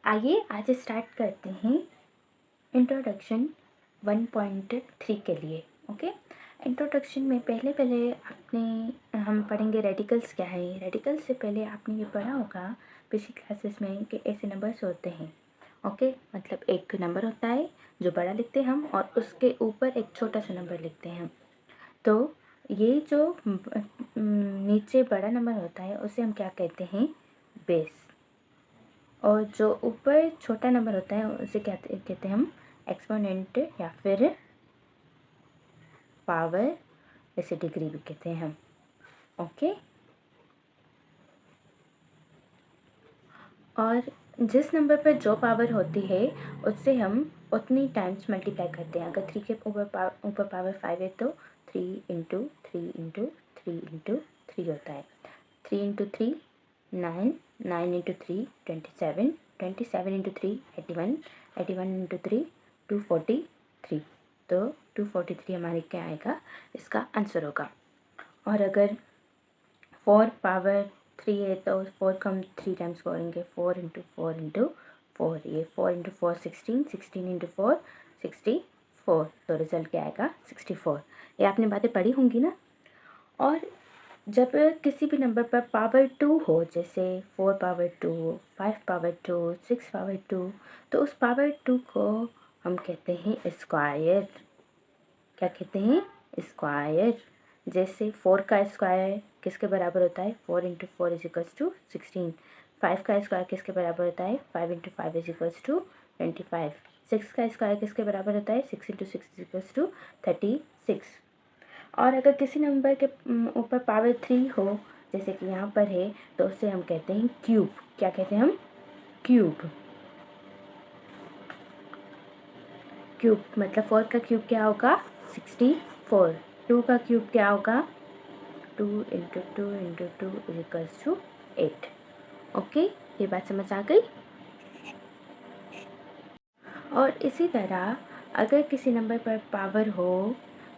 आइए आज स्टार्ट करते हैं इंट्रोडक्शन 1.3 के लिए। ओके, इंट्रोडक्शन में पहले हम पढ़ेंगे रेडिकल्स क्या है। रेडिकल्स से पहले आपने ये पढ़ा होगा पिछली क्लासेस में कि ऐसे नंबर्स होते हैं। ओके, मतलब एक नंबर होता है जो बड़ा लिखते हैं हम, और उसके ऊपर एक छोटा सा नंबर लिखते हैं हम। तो ये जो नीचे बड़ा नंबर होता है उसे हम क्या कहते हैं, बेस, और जो ऊपर छोटा नंबर होता है उसे कहते हैं हम एक्सपोनेंट, या फिर पावर, जैसे डिग्री भी कहते हैं हम। ओके, और जिस नंबर पर जो पावर होती है उससे हम उतनी टाइम्स मल्टीप्लाई करते हैं। अगर 3 के ऊपर पावर 5 है तो 3 इंटू 3 इंटू 3 इंटू 3 होता है। 3 इंटू 3 9, 9 इंटू 3 27, 27 इंटू 3 81, 81 इंटू 3 243। तो 243 हमारे क्या आएगा, इसका आंसर होगा। और अगर 4 पावर 3 है तो 4 को हम 3 टाइम्स करेंगे, 4 इंटू 4 इंटू 4, ये 4 इंटू 4 16, 16 इंटू 4 64। तो रिजल्ट क्या आएगा, 64। ये आपने बातें पढ़ी होंगी ना। और जब किसी भी नंबर पर पावर 2 हो, जैसे 4 पावर 2, 5 पावर 2, 6 पावर 2, तो उस पावर 2 को हम कहते हैं स्क्वायर। क्या कहते हैं, स्क्वायर। जैसे 4 का स्क्वायर किसके बराबर होता है, 4 इंटू 4 इज इक्वल्स टू 16। 5 का स्क्वायर किसके बराबर होता है, 5 इंटू 5 इज इक्वल्स टू 25। 6 का स्क्वायर किसके बराबर होता है, 6 इंटू 6 इज इक्वल्स टू 36। और अगर किसी नंबर के ऊपर पावर 3 हो, जैसे कि यहाँ पर है, तो उसे हम कहते हैं क्यूब। क्या कहते हैं हम, क्यूब। क्यूब मतलब 4 का क्यूब क्या होगा, 64। 2 का क्यूब क्या होगा, 2 into 2 into 2 is equals to 8। Okay, ये बात समझ आ गई। और इसी तरह अगर किसी नंबर पर पावर हो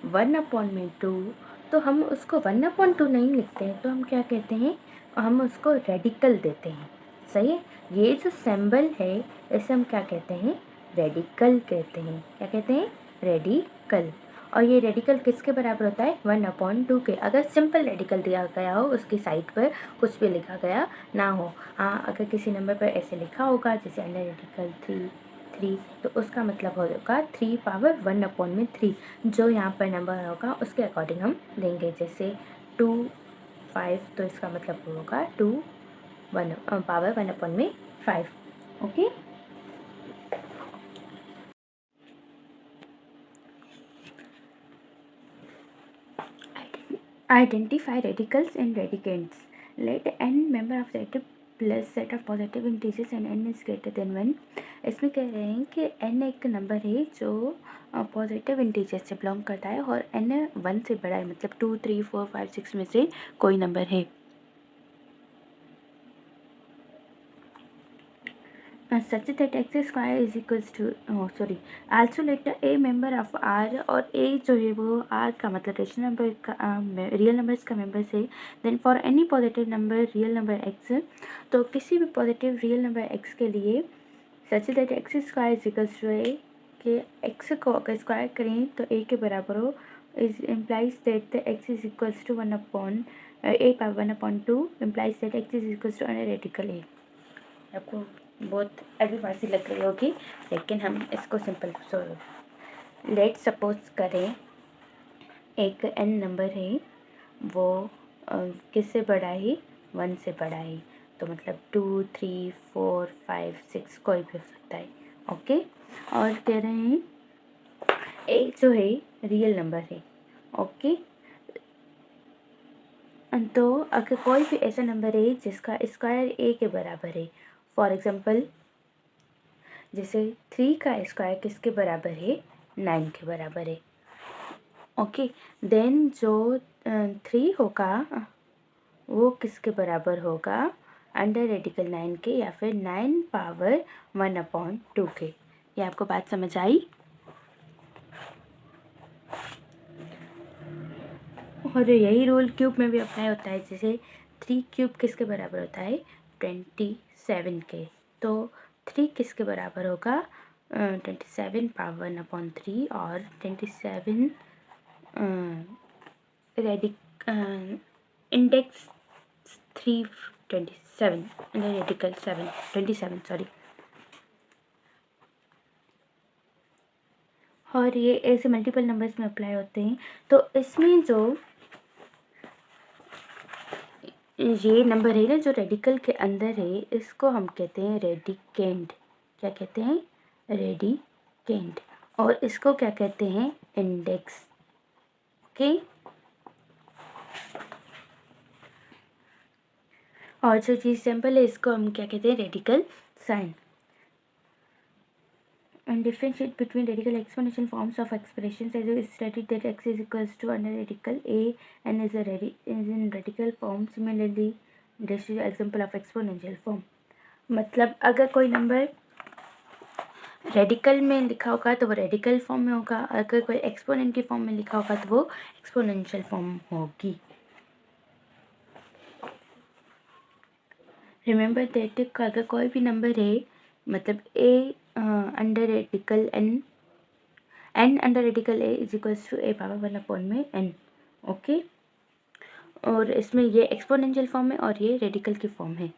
1/2, तो हम उसको 1/2 नहीं लिखते हैं, तो हम क्या कहते हैं, हम उसको रेडिकल देते हैं। सही है, ये जो सिंबल है इसे हम क्या कहते हैं, रेडिकल कहते हैं। क्या कहते हैं, रेडिकल। और ये रेडिकल किसके बराबर होता है, 1/2 के। अगर सिंपल रेडिकल दिया गया हो, उसकी साइड पर कुछ भी लिखा गया ना हो। हाँ, अगर किसी नंबर पर ऐसे लिखा होगा जैसे अंडर रेडिकल 3, तो उसका मतलब होगा 3 पावर 1/3। जो यहाँ पर नंबर होगा उसके अकॉर्डिंग हम लेंगे। जैसे 2 5, तो इसका मतलब होगा 2 power 1/5। Okay, identify radicals and radicands. Let n member of set plus set of positive integers and n is greater than 1. इसमें कह रहे हैं कि n एक नंबर है जो पॉजिटिव इंटीजर से बिलोंग करता है, और n 1 से बड़ा है, मतलब 2 3 4 5 6 में से कोई नंबर है। such that x square is equals to also let a member of r, और a जो है वो r का मतलब रेशनल नंबर का रियल नंबर्स का मेंबर्स है। Then for any positive number real number x, तो किसी भी पॉजिटिव रियल नंबर x के लिए such that x square is equals to a, कि x को अगर स्क्वायर करें तो a के बराबर हो, is implies that x is equals to 1/a power 1/2 implies that x is equals to radical a। आपको बहुत अभी फारसी लग रही होगी, लेकिन हम इसको सिंपल लेट सपोज करें एक n नंबर है, वो किससे बड़ा है, 1 से बड़ा है। तो मतलब 2 3 4 5 6 कोई भी हो सकता है। ओके, और कह रहे हैं एक जो है रियल नंबर है। ओके, तो अगर कोई भी ऐसा नंबर है जिसका स्क्वायर a के बराबर है, फॉर एग्जांपल जैसे 3 का स्क्वायर किसके बराबर है, 9 के बराबर है। ओके, देन जो 3 होगा वो किसके बराबर होगा, अंडर रेडिकल 9 के, या फिर 9 पावर 1/2 के। ये आपको बात समझ आई। और यही रूल क्यूब में भी अप्लाई होता है। जैसे 3 क्यूब किसके बराबर होता है, 27 के। तो 3 किसके बराबर होगा? 27 पावर 1/3 और 27 इंडेक्स 3 27 रेडिकल 7 27 सॉरी। और ये ऐसे मल्टीपल नंबर्स में अप्लाई होते हैं। तो इसमें जो ये नंबर है ना जो रेडिकल के अंदर है, इसको हम कहते हैं रेडिकेंड। क्या कहते हैं? रेडिकेंड। और इसको क्या कहते हैं? इंडेक्स। ओके। और जो चीज़ सिंपल है इसको हम क्या कहते हैं? Radical sign. And differentiate between radical exponential forms of expressions as we studied that x is equals to under radical a and is in radical form. Similarly, this is example of exponential form. मतलब अगर कोई number radical में लिखा होगा तो वो radical form में होगा, अगर कोई एक्सपोनेंट की फॉर्म में लिखा होगा तो वो एक्सपोनेंशियल फॉर्म होगी। रिमेंबर दैट अगर कोई भी नंबर है, मतलब a under radical n under radical a is equals to a power 1 upon में n। ओके। और इसमें ये एक्सपोनेंशियल फॉर्म है और ये रेडिकल की फॉर्म है।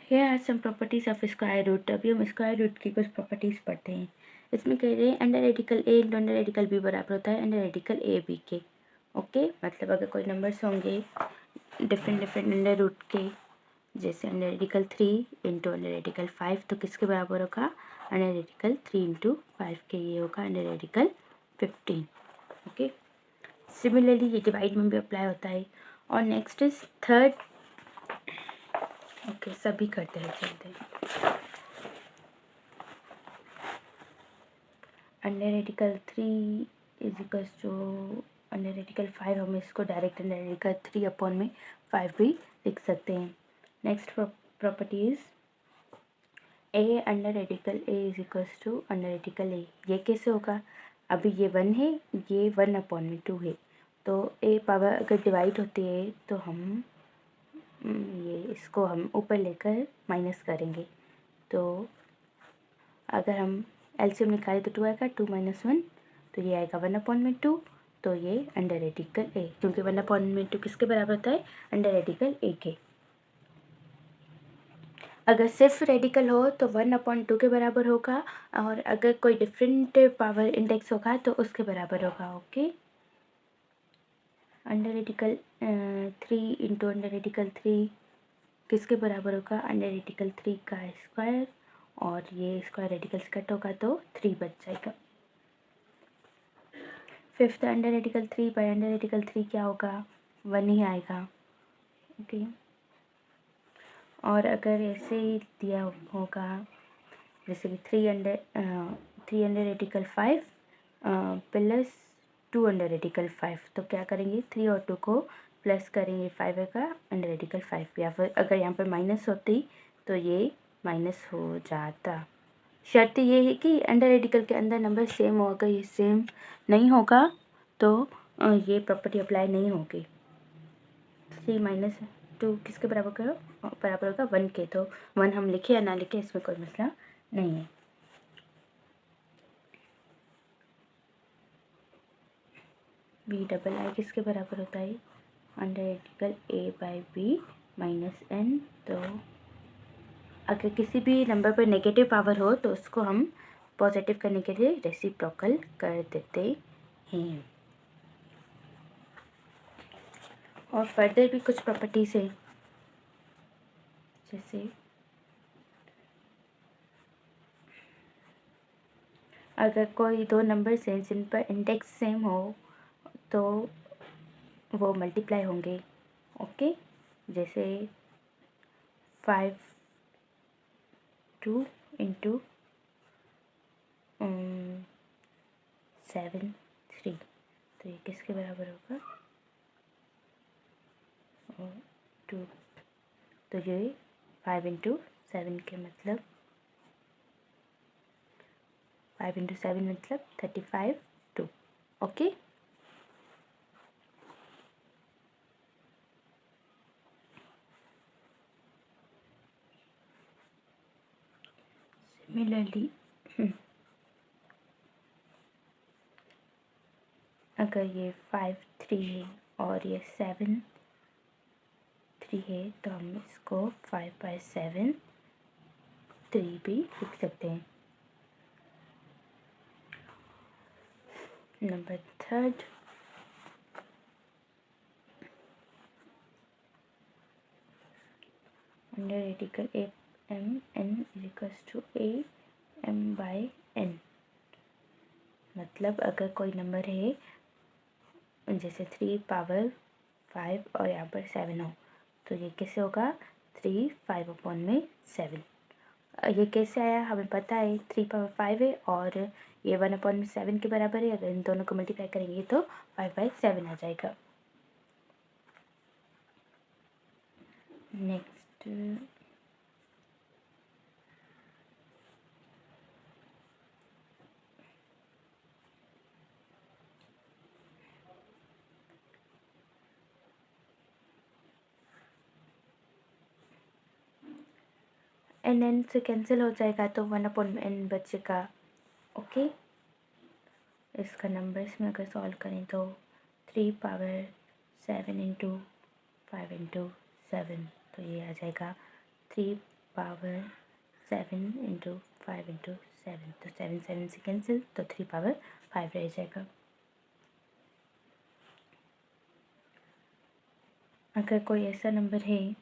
Here are some properties of square root. अभी हम स्क्वायर रूट की कुछ प्रॉपर्टीज पढ़ते हैं। इसमें कह रहे हैं under radical a into under radical b बराबर होता है अंडर रेडिकल a b के। ओके। मतलब अगर कोई नंबर्स होंगे डिफरेंट अंडर रूट के, जैसे under radical 3 into under radical 5, तो किसके बराबर होगा? अंडर रेडिकल 3 इंटू 5 के। ये होगा अंडर रेडिकल 15। ओके। सिमिलरली ये डिवाइड में भी अप्लाई होता है। और नेक्स्ट इज थर्ड। ओके, सभी करते हैं, चलते हैं। Under radical 3 is equals to under radical 5, हम इसको डायरेक्ट अंडर रेडिकल 3 अपॉन में 5 भी लिख सकते हैं। Next property is a under radical a is equals to under radical a. ये कैसे होगा? अभी ये 1 है, ये 1 अपॉन में 2 है, तो ए पावर अगर डिवाइड होती है तो हम ये इसको हम ऊपर लेकर माइनस करेंगे। तो अगर हम एलसीएम निकालें तो 2 आएगा, 2 माइनस 1, तो ये आएगा 1 अपॉन में 2। तो ये अंडर रेडिकल ए, क्योंकि 1 अपॉन में 2 किसके बराबर होता है? अंडर रेडिकल ए के। अगर सिर्फ रेडिकल हो तो 1 अपॉन 2 के बराबर होगा, और अगर कोई डिफरेंट पावर इंडेक्स होगा तो उसके बराबर होगा। Okay. Under radical 3 into under radical 3 किसके बराबर होगा? अंडर रेडिकल 3 का स्क्वायर, और ये स्क्वायर रेडिकल से कट होगा तो 3 बच जाएगा। Fifth under radical 3 by under radical 3 क्या होगा? 1 ही आएगा। ओके। और अगर ऐसे ही दिया होगा जैसे कि 3 under radical 5 plus 2 under radical 5, तो क्या करेंगे? 3 और 2 को प्लस करेंगे, 5 का अंडर रेडिकल 5, या फिर अगर यहाँ पर माइनस होती तो ये माइनस हो जाता। शर्त ये है कि अंडर रेडिकल के अंदर नंबर सेम हो, अगर ये सेम नहीं होगा तो ये प्रॉपर्टी अप्लाई नहीं होगी। 3 माइनस 2 किसके बराबर करो? बराबर होगा 1 के। तो 1 हम लिखे या ना लिखे इसमें कोई मसला नहीं है। बी डबल आई किसके बराबर होता है? Under radical A by B minus N. तो अगर किसी भी नंबर पर नेगेटिव पावर हो तो उसको हम पॉजिटिव करने के लिए रेसिप्रोकल कर देते हैं। और फर्दर भी कुछ प्रॉपर्टीज है, जैसे अगर कोई दो नंबर्स हैं जिन पर इंडेक्स सेम हो तो वो मल्टीप्लाई होंगे। ओके। जैसे 5 2 इंटू 7 3, तो ये किसके बराबर होगा? 2। तो ये 5 इंटू 7 के मतलब 5 इंटू 7 मतलब 35 2। ओके। सिमिलरली अगर ये 5 3 है और ये 7 3 है तो हम इसको 5/7 3 भी लिख सकते हैं। Number third, under radical A M N equals to A M by N. मतलब अगर कोई नंबर है जैसे 3 पावर 5 और यहाँ पर 7 हो तो ये कैसे होगा 3 5/7। ये कैसे आया हमें पता है 3 पावर 5 है और ये 1/7 के बराबर है। अगर इन दोनों को मल्टीप्लाई करेंगे तो 5/7 आ जाएगा। नेक्स्ट एन से कैंसिल हो जाएगा तो 1/n बचेगा। ओके, इसका नंबर्स में अगर सॉल्व करें तो 3 पावर 7 इंटू 5 इंटू 7 तो ये आ जाएगा 3 पावर 7 इंटू 5 इंटू 7। तो 7 7 से कैंसिल तो 3 पावर 5 रह जाएगा। अगर कोई ऐसा नंबर है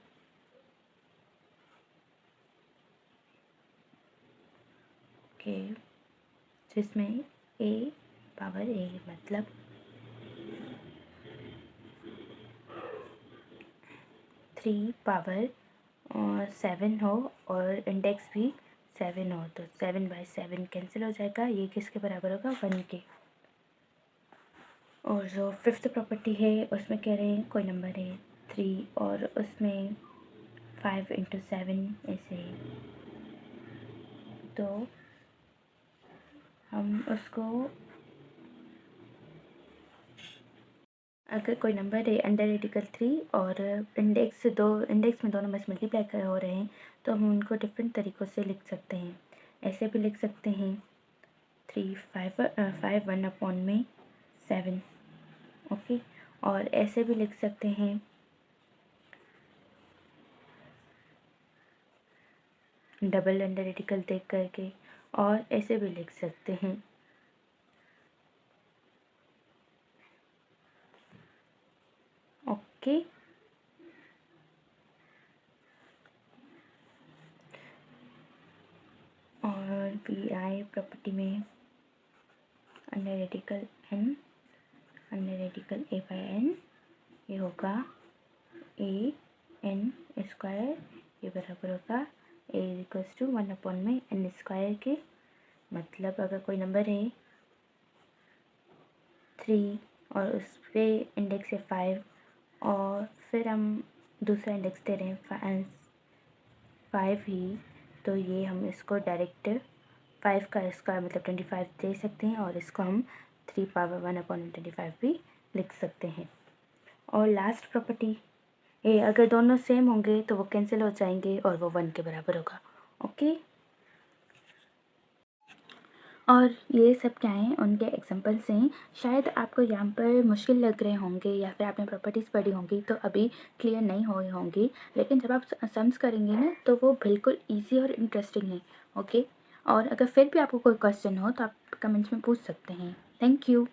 कि जिसमें a पावर a मतलब 3 पावर 7 हो और इंडेक्स भी 7 हो तो 7/7 कैंसिल हो जाएगा। ये किसके बराबर होगा 1 के। और जो फिफ्थ प्रॉपर्टी है उसमें कह रहे हैं कोई नंबर है 3 और उसमें 5 इंटू 7 ऐसे है तो हम उसको अगर कोई नंबर है अंडर रेडिकल 3 और इंडेक्स में दो नंबर्स मल्टीप्लाई हो रहे हैं तो हम उनको डिफरेंट तरीक़ों से लिख सकते हैं। ऐसे भी लिख सकते हैं 5 1/7। ओके, और ऐसे भी लिख सकते हैं डबल अंडर रेडिकल देख करके, और ऐसे भी लिख सकते हैं। ओके, और BI प्रॉपर्टी में under radical n under radical a/n ये होगा an स्क्वायर, ये बराबर होगा a इक्वल्स टू 1/n² के। मतलब अगर कोई नंबर है 3 और उस पर इंडेक्स है 5 और फिर हम दूसरा इंडेक्स दे रहे हैं 5 ही, तो ये हम इसको डायरेक्ट 5 का स्क्वायर मतलब 25 दे सकते हैं और इसको हम 3 पावर 1/25 भी लिख सकते हैं। और लास्ट प्रॉपर्टी ये अगर दोनों सेम होंगे तो वो कैंसिल हो जाएंगे और वो 1 के बराबर होगा। ओके, और ये सब क्या हैं उनके एग्जांपल्स हैं। शायद आपको यहाँ पर मुश्किल लग रहे होंगे या फिर आपने प्रॉपर्टीज़ पढ़ी होंगी तो अभी क्लियर नहीं हुई होंगी, लेकिन जब आप सम्स करेंगे ना तो वो बिल्कुल इजी और इंटरेस्टिंग है। ओके, और अगर फिर भी आपको कोई क्वेश्चन हो तो आप कमेंट्स में पूछ सकते हैं। Thank you.